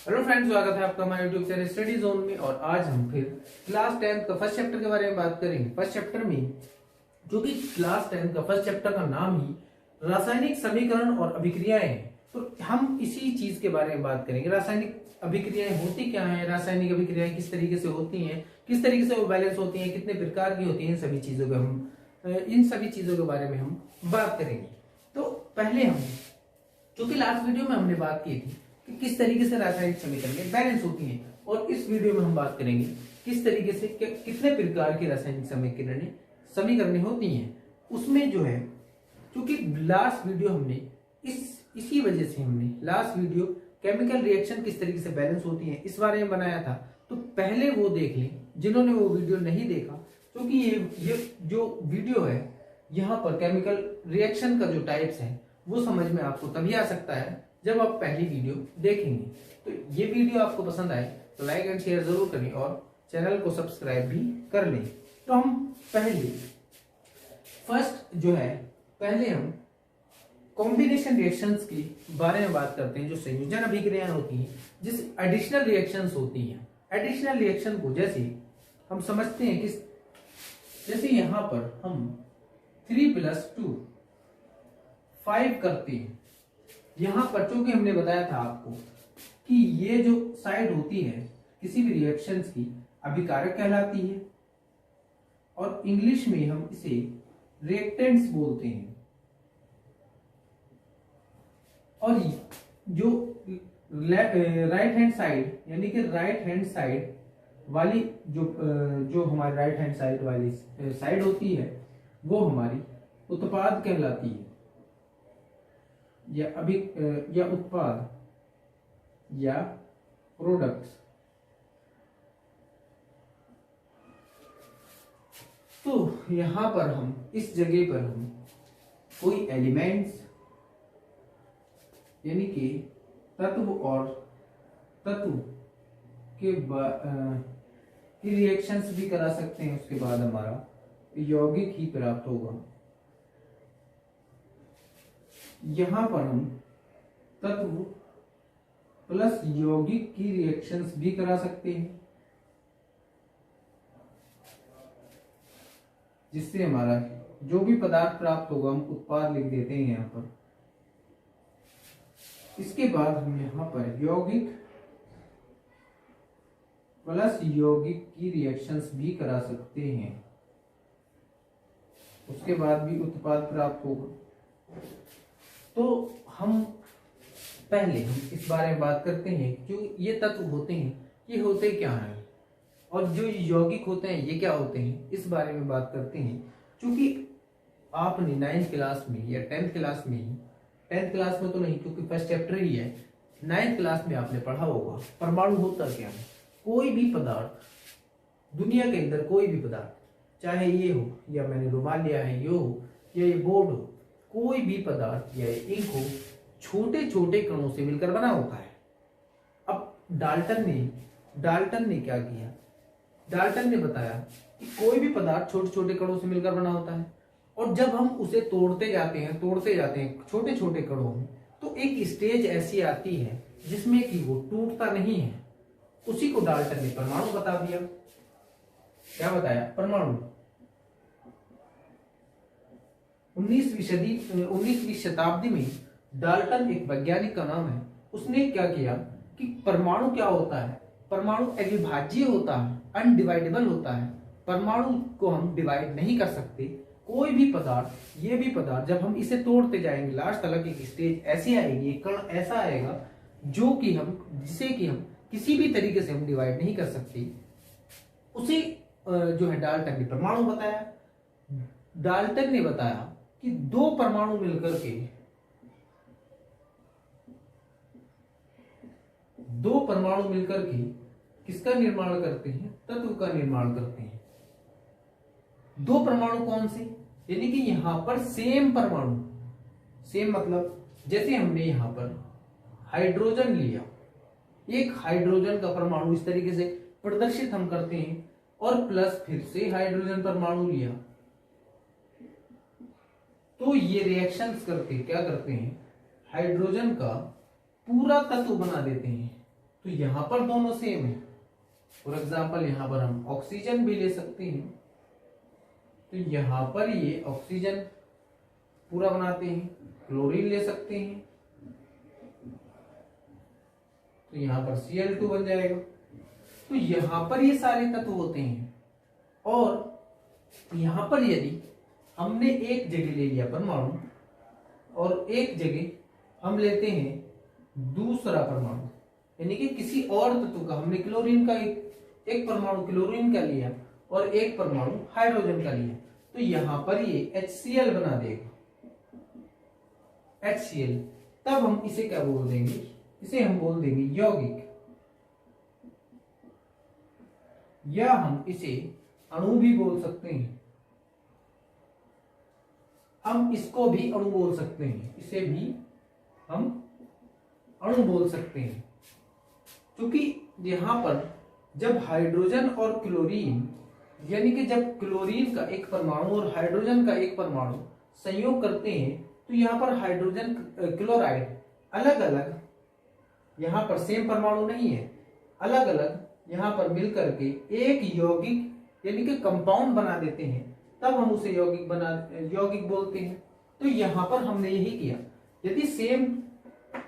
Hello friends, स्वागत है आपका हमारे यूट्यूब चैनल स्टडी जोन में। और आज हम फिर क्लास 10th का फर्स्ट चैप्टर के बारे में बात करेंगे। फर्स्ट चैप्टर में जो कि क्लास 10th का फर्स्ट चैप्टर का नाम ही रासायनिक समीकरण और अभिक्रियाएं है, तो हम इसी चीज के बारे में बात करेंगे। रासायनिक अभिक्रियाएं होती क्या है, रासायनिक अभिक्रियाएं किस तरीके से होती हैं, किस तरीके से वो बैलेंस होती हैं, कितने प्रकार की होती हैं, इन सभी चीजों के बारे में हम बात करेंगे। तो पहले हम, क्योंकि लास्ट वीडियो में हमने बात की थी कि किस तरीके से रासायनिक समीकरण बैलेंस होती हैं, और इस वीडियो में हम बात करेंगे किस तरीके से कितने प्रकार की रासायनिक समीकरण होती हैं। उसमें जो है, क्योंकि लास्ट वीडियो हमने इसी वजह से हमने लास्ट वीडियो केमिकल रिएक्शन किस तरीके से बैलेंस होती है इस बारे में बनाया था, तो पहले वो देख लें जिन्होंने वो वीडियो नहीं देखा। क्योंकि ये जो वीडियो है, यहाँ पर केमिकल रिएक्शन का जो टाइप्स है वो समझ में आपको तभी आ सकता है जब आप पहली वीडियो देखेंगे। तो ये वीडियो आपको पसंद आए तो लाइक एंड शेयर जरूर करें और चैनल को सब्सक्राइब भी कर लें। तो हम पहले हम कॉम्बिनेशन रिएक्शंस के बारे में बात करते हैं, जो संयोजन अभिक्रियाएं होती हैं, जिस एडिशनल रिएक्शंस होती हैं। एडिशनल रिएक्शन को जैसे हम समझते हैं कि जैसे यहां पर हम 3 + 2 5 करते हैं। यहां पर चूंकि हमने बताया था आपको कि ये जो साइड होती है किसी भी रिएक्शंस की अभिकारक कहलाती है, और इंग्लिश में हम इसे रिएक्टेंट्स बोलते हैं। और जो राइट हैंड साइड, यानी कि राइट हैंड साइड वाली जो हमारी राइट हैंड साइड वाली साइड होती है वो हमारी उत्पाद कहलाती है, या उत्पाद या प्रोडक्ट्स। तो यहां पर हम इस जगह पर हम कोई एलिमेंट्स यानी कि तत्व और तत्व के रिएक्शंस भी करा सकते हैं। उसके बाद हमारा यौगिक ही प्राप्त होगा। यहां पर हम तत्व प्लस यौगिक की रिएक्शंस भी करा सकते हैं, जिससे हमारा जो भी पदार्थ प्राप्त होगा हम उत्पाद लिख देते हैं यहां पर। इसके बाद हम यहां पर यौगिक प्लस यौगिक की रिएक्शंस भी करा सकते हैं, उसके बाद भी उत्पाद प्राप्त होगा। तो हम इस बारे में बात करते हैं जो ये तत्व होते हैं ये होते क्या हैं, और जो यौगिक होते हैं ये क्या होते हैं, इस बारे में बात करते हैं। क्योंकि आपने 9th क्लास में या 10th क्लास में ही, 10th क्लास में तो नहीं क्योंकि फर्स्ट चैप्टर ही है, 9th क्लास में आपने पढ़ा होगा परमाणु होता क्या है। कोई भी पदार्थ दुनिया के अंदर, कोई भी पदार्थ, चाहे ये हो या मैंने रुमाल लिया है ये हो या ये बोर्ड हो, कोई भी पदार्थ या इंक हो, छोटे छोटे कणों से मिलकर बना होता है। अब डाल्टन ने क्या किया, डाल्टन ने बताया कि कोई भी पदार्थ छोटे छोटे कणों से मिलकर बना होता है, और जब हम उसे तोड़ते जाते हैं छोटे छोटे कणों में, तो एक स्टेज ऐसी आती है जिसमें कि वो टूटता नहीं है। उसी को डाल्टन ने परमाणु बता दिया। क्या बताया? परमाणु। 19वीं शताब्दी में डाल्टन एक वैज्ञानिक का नाम है, उसने क्या किया कि परमाणु क्या होता है, परमाणु अविभाज्य होता है, अनडिवाइडेबल होता है। परमाणु को हम डिवाइड नहीं कर सकते। कोई भी पदार्थ, ये भी पदार्थ, जब हम इसे तोड़ते जाएंगे लास्ट तक एक स्टेज ऐसी आएगी, एक कण ऐसा आएगा जिसे कि हम किसी भी तरीके से हम डिवाइड नहीं कर सकते। उसे जो है डाल्टन ने परमाणु बताया। डाल्टन ने बताया कि दो परमाणु मिलकर के किसका निर्माण करते हैं? तत्व का निर्माण करते हैं। दो परमाणु कौन से? यानी कि यहां पर सेम परमाणु, सेम मतलब जैसे हमने यहां पर हाइड्रोजन लिया, एक हाइड्रोजन का परमाणु इस तरीके से प्रदर्शित हम करते हैं, और प्लस फिर से हाइड्रोजन परमाणु लिया, तो ये रिएक्शंस करके क्या करते हैं, हाइड्रोजन का पूरा तत्व बना देते हैं। तो यहां पर दोनों सेम है। फॉर एग्जाम्पल यहां पर हम ऑक्सीजन भी ले सकते हैं, तो यहां पर ये ऑक्सीजन पूरा बनाते हैं। क्लोरीन ले सकते हैं, तो यहां पर Cl2 बन जाएगा। तो यहां पर ये सारे तत्व होते हैं। और यहां पर यदि हमने एक जगह ले लिया परमाणु और एक जगह हम लेते हैं दूसरा परमाणु, यानी कि किसी और तत्व का, हमने क्लोरीन का एक परमाणु क्लोरीन का लिया और एक परमाणु हाइड्रोजन का लिया, तो यहां पर ये HCl बना देगा, HCl। तब हम इसे क्या बोल देंगे, इसे हम बोल देंगे यौगिक, या हम इसे अणु भी बोल सकते हैं। हम इसको भी अणु बोल सकते हैं, इसे भी हम अणु बोल सकते हैं, क्योंकि यहां पर जब हाइड्रोजन और क्लोरीन, यानी कि जब क्लोरीन का एक परमाणु और हाइड्रोजन का एक परमाणु संयोग करते हैं, तो यहां पर हाइड्रोजन क्लोराइड अलग अलग, यहां पर सेम परमाणु नहीं है, अलग अलग यहां पर मिलकर के एक यौगिक यानी कि कंपाउंड बना देते हैं, तब हम उसे यौगिक बोलते हैं। तो यहां पर हमने यही किया, यदि सेम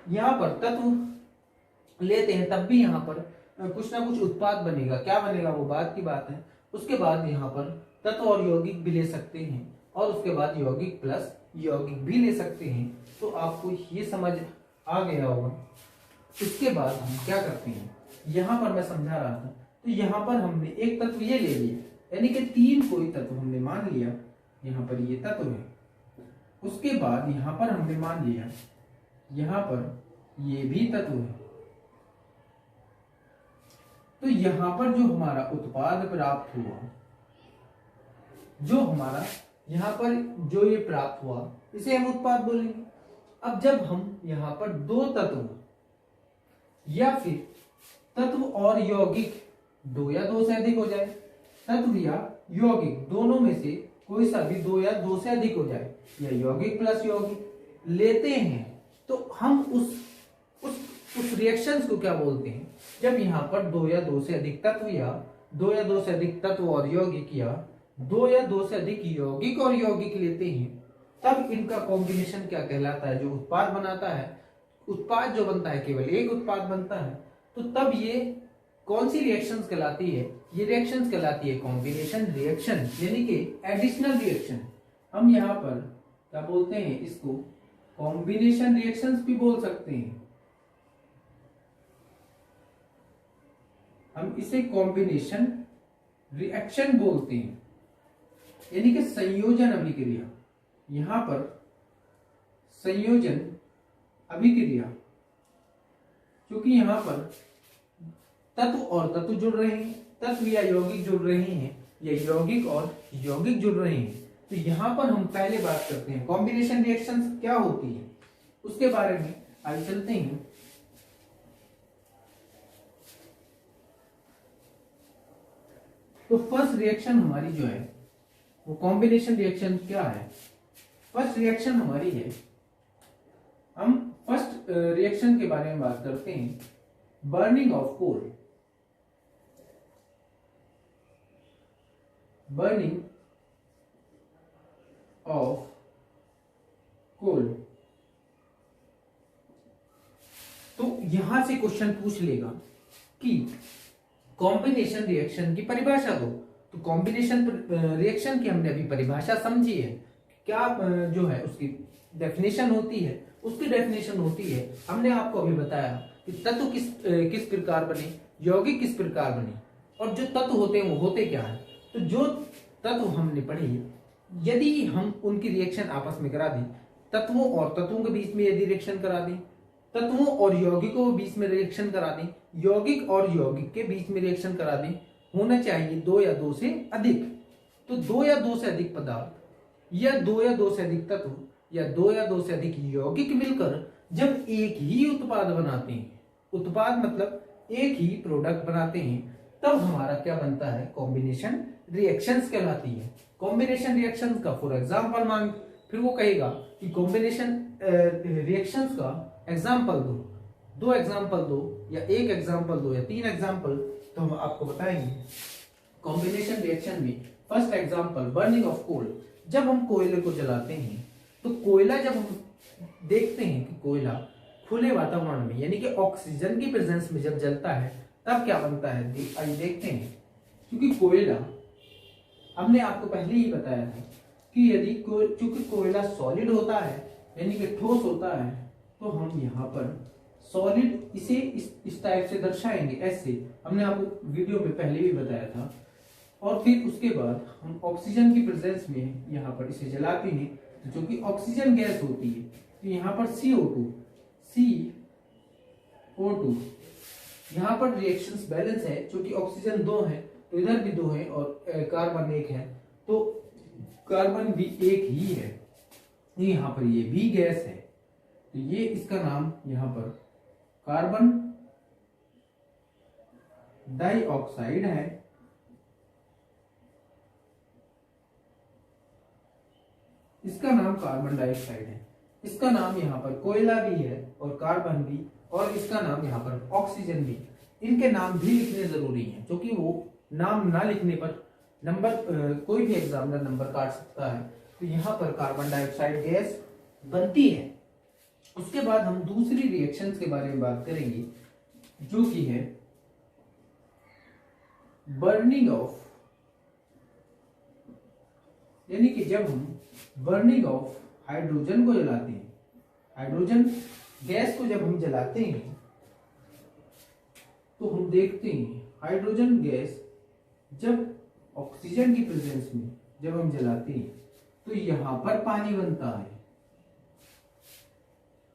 यहां पर तत्व लेते हैं तब भी यहां पर कुछ ना कुछ उत्पाद बनेगा, क्या बनेगा वो बात की बात है। उसके बाद यहाँ पर तत्व और यौगिक भी ले सकते हैं, और उसके बाद यौगिक प्लस यौगिक भी ले सकते हैं। तो आपको ये समझ आ गया होगा। इसके बाद हम क्या करते हैं, यहाँ पर मैं समझा रहा था, तो यहाँ पर हमने एक तत्व ये ले लिया, यानी कि तीन कोई तत्व हमने मान लिया, यहाँ पर ये तत्व है। उसके बाद यहाँ पर हमने मान लिया यहाँ पर ये भी तत्व है। तो यहां पर जो हमारा उत्पाद प्राप्त हुआ, जो हमारा यहां पर जो ये प्राप्त हुआ, इसे हम उत्पाद बोलेंगे। अब जब हम यहां पर दो तत्व या फिर तत्व और यौगिक, दो या दो से अधिक हो जाए, तत्व या यौगिक दोनों में से कोई सा भी दो या दो से अधिक हो जाए, या यौगिक प्लस यौगिक लेते हैं, तो हम उस रिएक्शंस को क्या बोलते हैं, जब यहाँ पर दो या दो से अधिक तत्व या दो या दो से अधिक तत्व और यौगिक या दो या दो से अधिक यौगिक और यौगिक लेते हैं, तब इनका कॉम्बिनेशन क्या कहलाता है, जो उत्पाद बनाता है। उत्पाद जो बनता है केवल एक उत्पाद बनता है, तो तब ये कौन सी रिएक्शंस कहलाती है, ये रिएक्शंस कहलाती है कॉम्बिनेशन रिएक्शन, यानी कि एडिशनल रिएक्शन। हम यहाँ पर क्या बोलते हैं, इसको कॉम्बिनेशन रिएक्शंस भी बोल सकते हैं। हम इसे कॉम्बिनेशन रिएक्शन बोलते हैं, यानी कि संयोजन अभिक्रिया। यहां पर संयोजन अभिक्रिया, क्योंकि यहां पर तत्व और तत्व जुड़ रहे हैं, तत्व या यौगिक जुड़ रहे हैं, या यौगिक और यौगिक जुड़ रहे हैं। तो यहां पर हम पहले बात करते हैं कॉम्बिनेशन रिएक्शंस क्या होती है, उसके बारे में आगे चलते हैं। तो फर्स्ट रिएक्शन हमारी जो है वो कॉम्बिनेशन रिएक्शन क्या है। फर्स्ट रिएक्शन हमारी है, हम फर्स्ट रिएक्शन के बारे में बात करते हैं, burning of coal. Burning of coal. तो यहां से क्वेश्चन पूछ लेगा कि कॉम्बिनेशन रिएक्शन की परिभाषा दो। तो कॉम्बिनेशन रिएक्शन की हमने अभी परिभाषा समझी है, क्या जो है उसकी डेफिनेशन होती है, उसकी डेफिनेशन होती है, हमने आपको अभी बताया कि तत्व किस प्रकार बने, यौगिक किस प्रकार बने, और जो तत्व होते हैं वो होते क्या है। तो जो तत्व हमने पढ़े, यदि हम उनकी रिएक्शन आपस में करा दें, तत्वों और तत्वों के बीच में यदि रिएक्शन करा दें, तत्वों और यौगिकों के बीच में रिएक्शन करा दें, यौगिक और यौगिक के बीच में रिएक्शन करा दें, होना चाहिए दो या दो से अधिक। तो दो या दो से अधिक पदार्थ या दो या दो से अधिक तत्व या दो या दो से अधिक यौगिक मिलकर जब एक ही उत्पाद बनाते हैं, उत्पाद मतलब एक ही प्रोडक्ट बनाते हैं, तब हमारा क्या बनता है, कॉम्बिनेशन रिएक्शंस कहलाती है। कॉम्बिनेशन रिएक्शंस का फॉर एग्जांपल मांग, फिर वो कहेगा कि कॉम्बिनेशन रिएक्शंस का एग्जांपल दो। दो एग्जाम्पल दो या एक एग्जाम्पल दो या तीन एग्जाम्पल तो हम आपको बताएंगे। कॉम्बिनेशन रिएक्शन में first example burning of coal. जब हम कोयले को जलाते हैं तो कोयला जब हम देखते हैं कि कोयला खुले वातावरण में यानी कि ऑक्सीजन की प्रेजेंस में जब जलता है तब क्या बनता है, आइए देखते हैं। क्योंकि कोयला हमने आपको पहले ही बताया था कि यदि चूंकि कोयला सॉलिड होता है यानी कि ठोस होता है तो हम यहाँ पर सॉलिड इसे इस टाइप से दर्शाएंगे, ऐसे हमने आपको वीडियो में पहले भी बताया था। और फिर उसके बाद हम ऑक्सीजन की प्रेजेंस में यहाँ पर इसे जलाते हैं जो कि ऑक्सीजन गैस होती है। तो यहाँ पर CO2 यहाँ पर रिएक्शंस बैलेंस है, क्योंकि ऑक्सीजन 2 है तो इधर भी 2 है और कार्बन 1 है तो कार्बन भी 1 ही है। यहाँ पर ये भी गैस है तो ये इसका नाम यहाँ पर कार्बन डाइऑक्साइड है। इसका नाम कार्बन डाइऑक्साइड है। इसका नाम यहाँ पर कोयला भी है और कार्बन भी, और इसका नाम यहाँ पर ऑक्सीजन भी। इनके नाम भी लिखने जरूरी हैं क्योंकि वो नाम ना लिखने पर नंबर कोई भी एग्जामिनर नंबर काट सकता है। तो यहाँ पर कार्बन डाइऑक्साइड गैस बनती है। उसके बाद हम दूसरी रिएक्शंस के बारे में बात करेंगे जो कि है बर्निंग ऑफ, यानी कि जब हम बर्निंग ऑफ हाइड्रोजन को जलाते हैं, हाइड्रोजन गैस को जब हम जलाते हैं तो हम देखते हैं हाइड्रोजन गैस जब ऑक्सीजन की प्रेजेंस में जब हम जलाते हैं तो यहां पर पानी बनता है।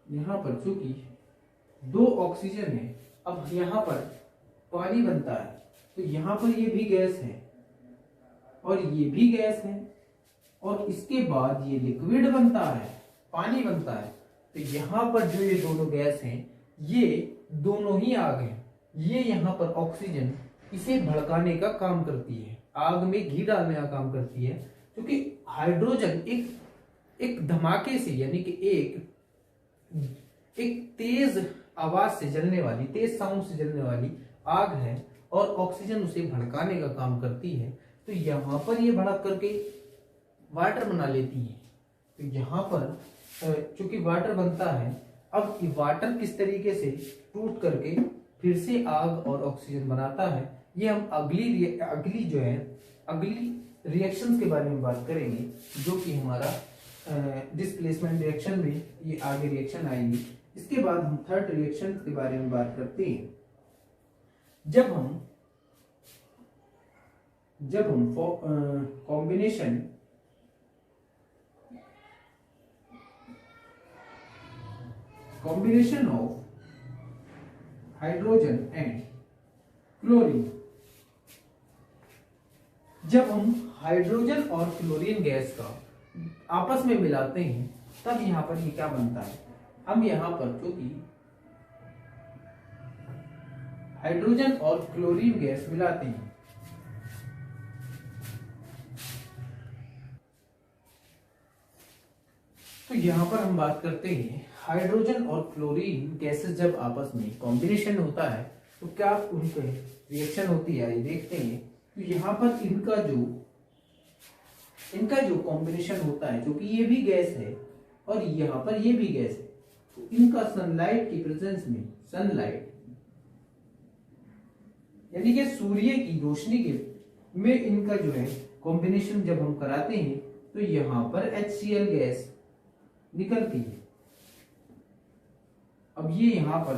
यहां पर चूंकि 2 ऑक्सीजन है, अब यहां पर पानी बनता है तो यहां पर ये भी गैस है और ये भी गैस है और इसके बाद ये लिक्विड बनता है, पानी बनता है। तो यहाँ पर जो ये दोनों गैस हैं ये दोनों ही आग हैं। ये यहाँ पर ऑक्सीजन इसे भड़काने का काम करती है, आग में घी डालने का काम करती है, क्योंकि हाइड्रोजन एक धमाके से यानी कि एक तेज आवाज से जलने वाली, तेज साउंड से जलने वाली आग है और ऑक्सीजन उसे भड़काने का काम करती है। तो यहाँ पर ये भड़क करके वाटर बना लेती है। तो यहाँ पर चूंकि वाटर बनता है, अब ये वाटर किस तरीके से टूट करके फिर से आग और ऑक्सीजन बनाता है, ये हम अगली रिएक्शंस के बारे में बात करेंगे जो कि हमारा डिस्प्लेसमेंट रिएक्शन में ये आगे रिएक्शन आएंगी। इसके बाद हम थर्ड रिएक्शन के बारे में बात करते हैं। जब हम combination of hydrogen and chlorine, जब हम हाइड्रोजन और क्लोरीन गैस का आपस में मिलाते हैं तब यहां पर ये क्या बनता है, हम यहां पर क्योंकि हाइड्रोजन और क्लोरीन गैस मिलाते हैं तो यहां पर हम बात करते हैं हाइड्रोजन और क्लोरीन गैसेस जब आपस में कॉम्बिनेशन होता है तो क्या उनके रिएक्शन होती है, ये देखते हैं। तो यहाँ पर इनका जो कॉम्बिनेशन होता है, क्योंकि ये भी गैस है और यहाँ पर ये भी गैस है, तो इनका सनलाइट की प्रेजेंस में, सनलाइट यानी कि सूर्य की रोशनी के में इनका जो है कॉम्बिनेशन जब हम कराते हैं तो यहाँ पर HCl गैस निकलती है। अब ये यहाँ पर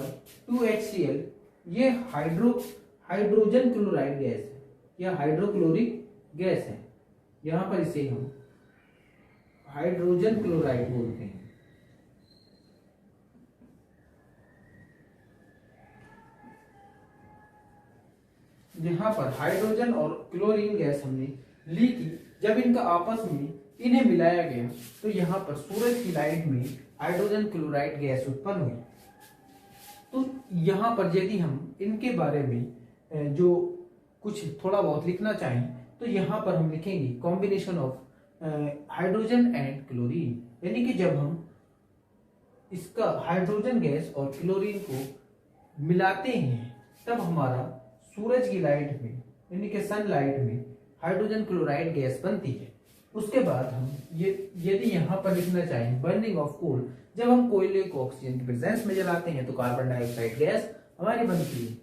2HCl ये हाइड्रोजन क्लोराइड गैस है या हाइड्रोक्लोरिक गैस है। यहाँ पर इसे हम हाइड्रोजन क्लोराइड बोलते हैं। यहाँ पर हाइड्रोजन और क्लोरीन गैस हमने ली थी, जब इनका आपस में इन्हें मिलाया गया तो यहाँ पर सूरज की लाइट में हाइड्रोजन क्लोराइड गैस उत्पन्न हुई। तो यहाँ पर यदि हम इनके बारे में जो कुछ थोड़ा बहुत लिखना चाहें तो यहाँ पर हम लिखेंगे combination of hydrogen and chlorine, यानी कि जब हम इसका हाइड्रोजन गैस और क्लोरीन को मिलाते हैं तब हमारा सूरज की लाइट में यानी कि सनलाइट में हाइड्रोजन क्लोराइड गैस बनती है। उसके बाद हम ये यदि यहाँ पर लिखना चाहें बर्निंग ऑफ कोल, जब हम कोयले को ऑक्सीजन की प्रेजेंस में जलाते हैं तो कार्बन डाइऑक्साइड गैस हमारी बनती है।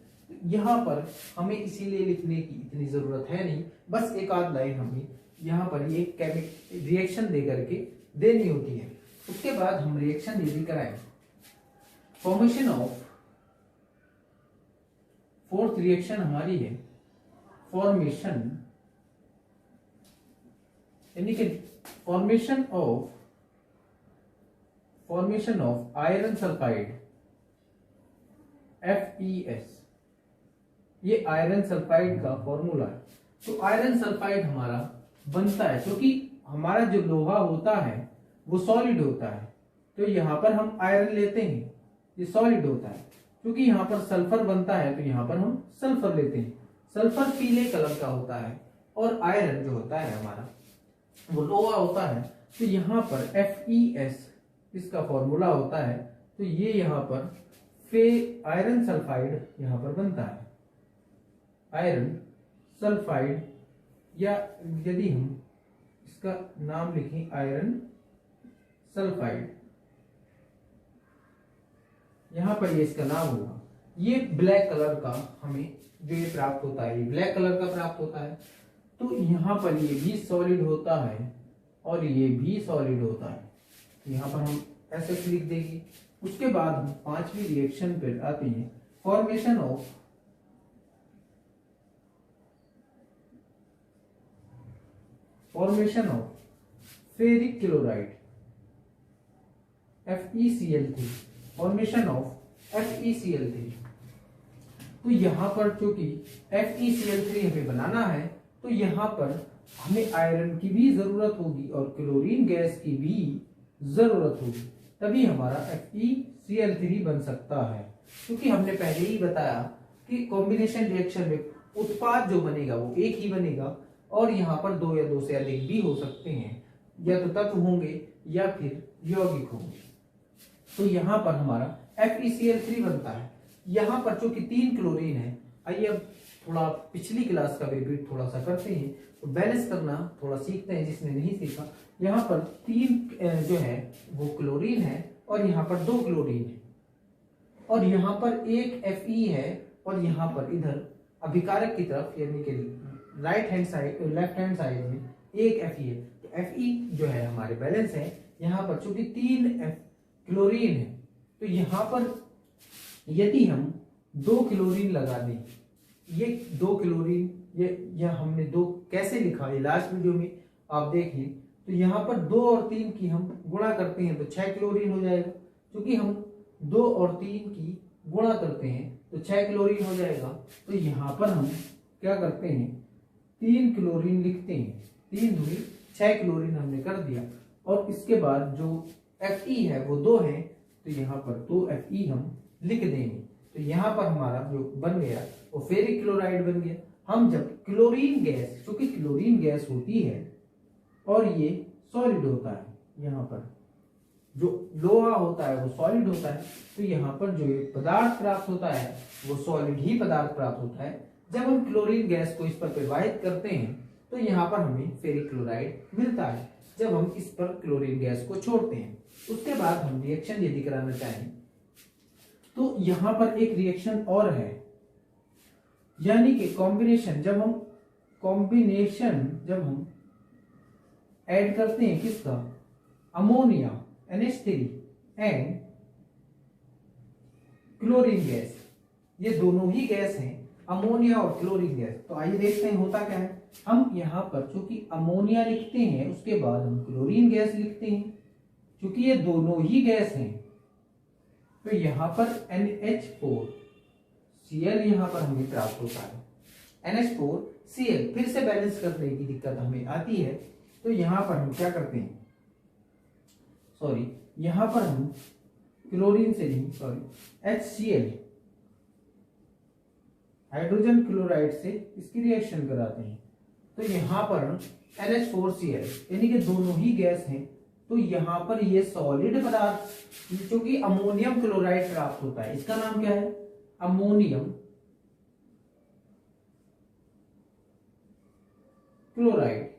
यहाँ पर हमें इसीलिए लिखने की इतनी जरूरत है नहीं, बस एक आध लाइन हमें यहाँ पर ये केमिकल रिएक्शन दे करके देनी होती है। उसके बाद हम रिएक्शन यदि कराएं, फॉर्मेशन ऑफ फोर्थ रिएक्शन हमारी है फॉर्मेशन यानी कि formation of iron sulphide FeS, ये आयरन सल्फाइड का फॉर्मूला है। तो आयरन सल्फाइड हमारा बनता है क्योंकि हमारा जो लोहा होता है वो सॉलिड होता है, तो यहाँ पर हम आयरन लेते हैं, ये सॉलिड होता है। क्योंकि यहाँ पर सल्फर बनता है तो यहाँ पर हम सल्फर लेते हैं। सल्फर पीले कलर का होता है और आयरन जो होता है हमारा वो लोहा होता है। तो यहाँ पर FeS इसका फॉर्मूला होता है, तो ये यहाँ पर आयरन सल्फाइड यहाँ पर बनता है। आयरन सल्फाइड, या यदि हम इसका नाम लिखें आयरन सल्फाइड, यहां पर ये इसका नाम होगा। ये ब्लैक कलर का हमें जो ये प्राप्त होता है, ये ब्लैक कलर का प्राप्त होता है। तो यहां पर ये भी सॉलिड होता है और ये भी सॉलिड होता है, यहां पर हम ऐसे लिख देंगे। उसके बाद हम पांचवी रिएक्शन पर आते हैं, formation of ferric chloride FeCl3, formation of FeCl3। तो यहां पर चूंकि FeCl3 हमें बनाना है तो यहां पर हमें आयरन की भी जरूरत होगी और क्लोरीन गैस की भी जरूरत होगी, तभी हमारा FeCl3 बन सकता है। क्योंकि हमने पहले ही बताया कि कॉम्बिनेशन रिएक्शन में उत्पाद जो बनेगा वो एक ही बनेगा और यहाँ पर दो या दो से अधिक भी हो सकते हैं, या तो तत्व होंगे या फिर यौगिक होंगे। तो यहाँ पर हमारा FeCl3 बनता है। यहाँ पर चूंकि 3 क्लोरीन है, आइए अब थोड़ा पिछली क्लास का रिपीट थोड़ा सा करते हैं, तो बैलेंस करना थोड़ा सीखते हैं जिसने नहीं सीखा। यहाँ पर 3 जो है वो क्लोरीन है और यहाँ पर 2 क्लोरीन है और यहाँ पर एक Fe है और यहाँ पर इधर अभिकारक की तरफ यानी कि right hand side left hand side में एक Fe है। तो Fe जो है हमारे बैलेंस है। यहाँ पर चूंकि 3 क्लोरीन है तो यहाँ पर यदि हम 2 क्लोरीन लगा दें, ये 2 क्लोरीन ये हमने 2 कैसे लिखा है लास्ट वीडियो में आप देखिए। तो यहाँ पर 2 और 3 की हम गुणा करते हैं तो 6 क्लोरीन हो जाएगा। क्योंकि हम 2 और 3 की गुणा करते हैं तो 6 क्लोरीन हो जाएगा। तो यहाँ पर हम क्या करते हैं, 3 क्लोरीन लिखते हैं, 3 दूनी 6 क्लोरीन हमने कर दिया। और इसके बाद जो Fe है वो 2 है तो यहाँ पर 2 Fe हम लिख देंगे। तो यहाँ पर हमारा जो बन गया वो फेरिक क्लोराइड बन गया। हम जब क्लोरीन गैस, क्योंकि क्लोरीन गैस होती है और ये सॉलिड होता है, यहाँ पर जो लोहा होता है वो सॉलिड होता है, तो यहाँ पर जो ये पदार्थ प्राप्त होता है वो सॉलिड ही पदार्थ प्राप्त होता है। जब हम क्लोरीन गैस को इस पर प्रवाहित करते हैं तो यहाँ पर हमें फेरिक क्लोराइड मिलता है जब हम इस पर क्लोरीन गैस को छोड़ते हैं। उसके बाद हम रिएक्शन यदि कराना चाहें तो यहाँ पर एक रिएक्शन और है, यानी कि कॉम्बिनेशन जब हम ऐड करते हैं किसका, ammonia NH3 and chlorine gas, ये दोनों ही गैस हैं, अमोनिया और क्लोरीन गैस। तो आइए देखते हैं होता क्या है। हम यहाँ पर चूंकि अमोनिया लिखते हैं उसके बाद हम क्लोरीन गैस लिखते हैं, क्योंकि ये दोनों ही गैस हैं। तो यहाँ पर NH4Cl यहाँ पर हमें प्राप्त होता है, NH4Cl। फिर से बैलेंस करने की दिक्कत हमें आती है तो यहाँ पर हम क्या करते हैं, यहाँ पर हम क्लोरीन से नहीं HCl हाइड्रोजन क्लोराइड से इसकी रिएक्शन कराते हैं। तो यहाँ पर NH4Cl यानी कि दोनों ही गैस हैं, तो यहाँ पर ये सॉलिड पदार्थ क्योंकि अमोनियम क्लोराइड प्राप्त होता है, इसका नाम क्या है अमोनियम क्लोराइड,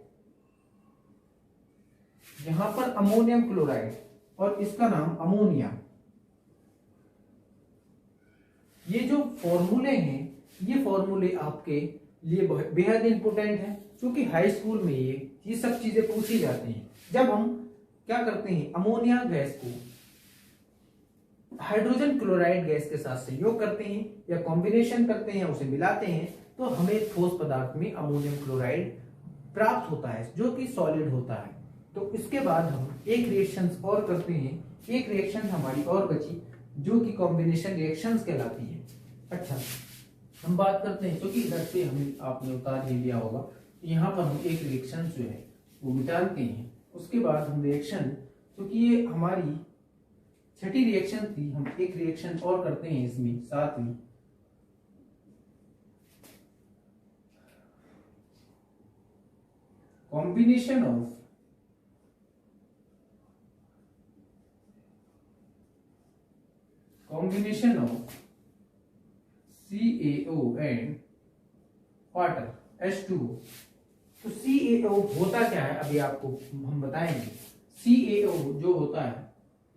यहां पर अमोनियम क्लोराइड और इसका नाम अमोनिया। ये जो फॉर्मूले हैं, ये फॉर्मूले आपके लिए बेहद इंपॉर्टेंट है, क्योंकि हाई स्कूल में ये सब चीजें पूछी जाती हैं। जब हम क्या करते हैं, अमोनिया गैस को हाइड्रोजन क्लोराइड गैस के साथ संयोग करते हैं या कॉम्बिनेशन करते हैं या उसे मिलाते हैं, तो हमें ठोस पदार्थ में अमोनियम क्लोराइड प्राप्त होता है, जो कि सॉलिड होता है। तो इसके बाद हम एक रिएक्शन और करते हैं, एक रिएक्शन हमारी और बची, जो कि कॉम्बिनेशन रिएक्शंस कहलाती है। अच्छा, हम बात करते हैं, क्योंकि इधर से हमें आपने उतार ही दिया होगा, यहाँ पर हम एक रिएक्शन जो है वो मिटाते हैं। उसके बाद हम रिएक्शन, क्योंकि ये हमारी छठी रिएक्शन थी, हम एक रिएक्शन और करते हैं इसमें साथ में। Combination of CaO and water H2O। तो CaO होता क्या है, अभी आपको हम बताएंगे। CaO जो होता है,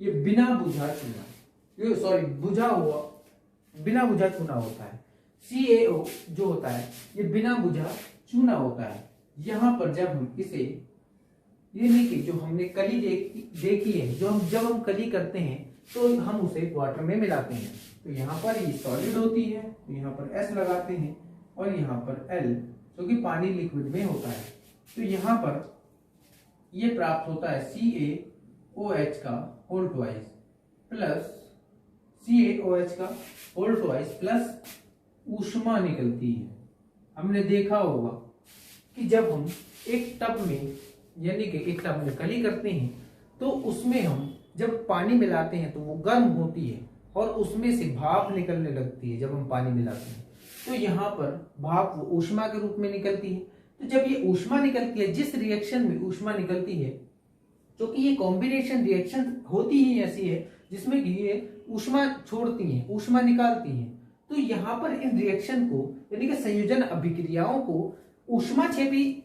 ये बिना बुझा चूना, ये सॉरी बिना बुझा चूना होता है। CaO जो होता है, ये बिना बुझा चूना होता है। यहां पर जब हम इसे, ये नहीं कि जो हमने कली देखी है, जब हम कली करते हैं तो हम उसे वाटर में मिलाते हैं। तो यहाँ पर ये सॉलिड होती है, तो यहाँ पर S लगाते हैं और यहाँ पर L, जो कि पानी लिक्विड में होता है। तो यहाँ पर ये प्राप्त होता है CaOH का होल ट्वाइस प्लस CaOH का होल ट्वाइस प्लस ऊष्मा निकलती है। हमने देखा होगा कि जब हम एक टब में, यानी कि एक टब में कली करते हैं, तो उसमें हम जब पानी मिलाते हैं तो वो गर्म होती है और उसमें से भाप निकलने लगती है जब हम पानी मिलाते हैं। तो यहाँ पर भाप वो ऊष्मा के रूप में निकलती है। तो जब ये ऊष्मा निकलती है, जिस रिएक्शन में ऊष्मा निकलती है, क्योंकि ये कॉम्बिनेशन रिएक्शन होती ही ऐसी है जिसमें कि ये ऊष्मा छोड़ती हैं, ऊष्मा निकालती हैं। तो यहाँ पर इन रिएक्शन को, यानी कि संयोजन अभिक्रियाओं को ऊष्मा छेपी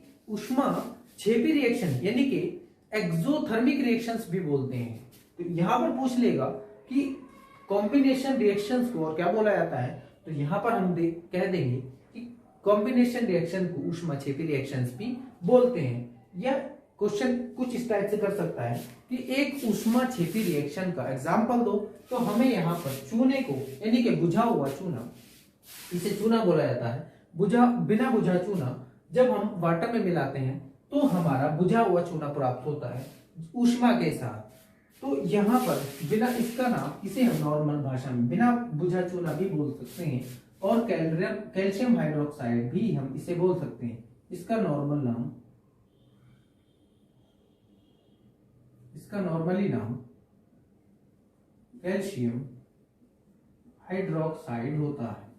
रिएक्शन यानी कि एक्सोथर्मिक रिएक्शंस भी बोलते हैं। तो यहां पर पूछ लेगा कि कॉम्बिनेशन रिएक्शंस को और क्या बोला जाता है, तो यहां पर हम कह देंगे कि कॉम्बिनेशन रिएक्शन को ऊष्मा छेपी रिएक्शंस भी बोलते हैं। या क्वेश्चन कुछ इस टाइप से कर सकता है कि एक ऊष्मा छेपी रिएक्शन का एग्जांपल दो, तो हमें यहाँ पर चूने को, यानी कि बुझा हुआ चूना, इसे चूना बोला जाता है, बिना बुझा चूना जब हम वाटर में मिलाते हैं तो हमारा बुझा हुआ चूना प्राप्त होता है ऊष्मा के साथ। तो यहाँ पर बिना, इसका नाम, इसे हम नॉर्मल भाषा में बिना बुझा चूना भी बोल सकते हैं, और कैल्शियम हाइड्रोक्साइड भी हम इसे बोल सकते हैं। इसका नॉर्मली नाम कैल्शियम हाइड्रोक्साइड होता है।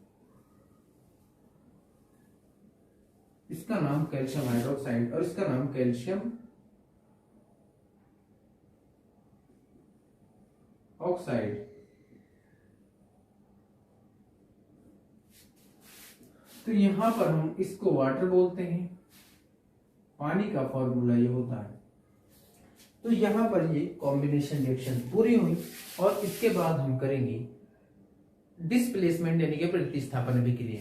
इसका नाम कैल्शियम हाइड्रोक्साइड और इसका नाम कैल्शियम ऑक्साइड। तो यहां पर हम इसको वाटर बोलते हैं, पानी का फॉर्मूला ये होता है। तो यहां पर ये कॉम्बिनेशन रिएक्शन पूरी हुई और इसके बाद हम करेंगे डिस्प्लेसमेंट यानी कि प्रतिस्थापन अभिक्रिया।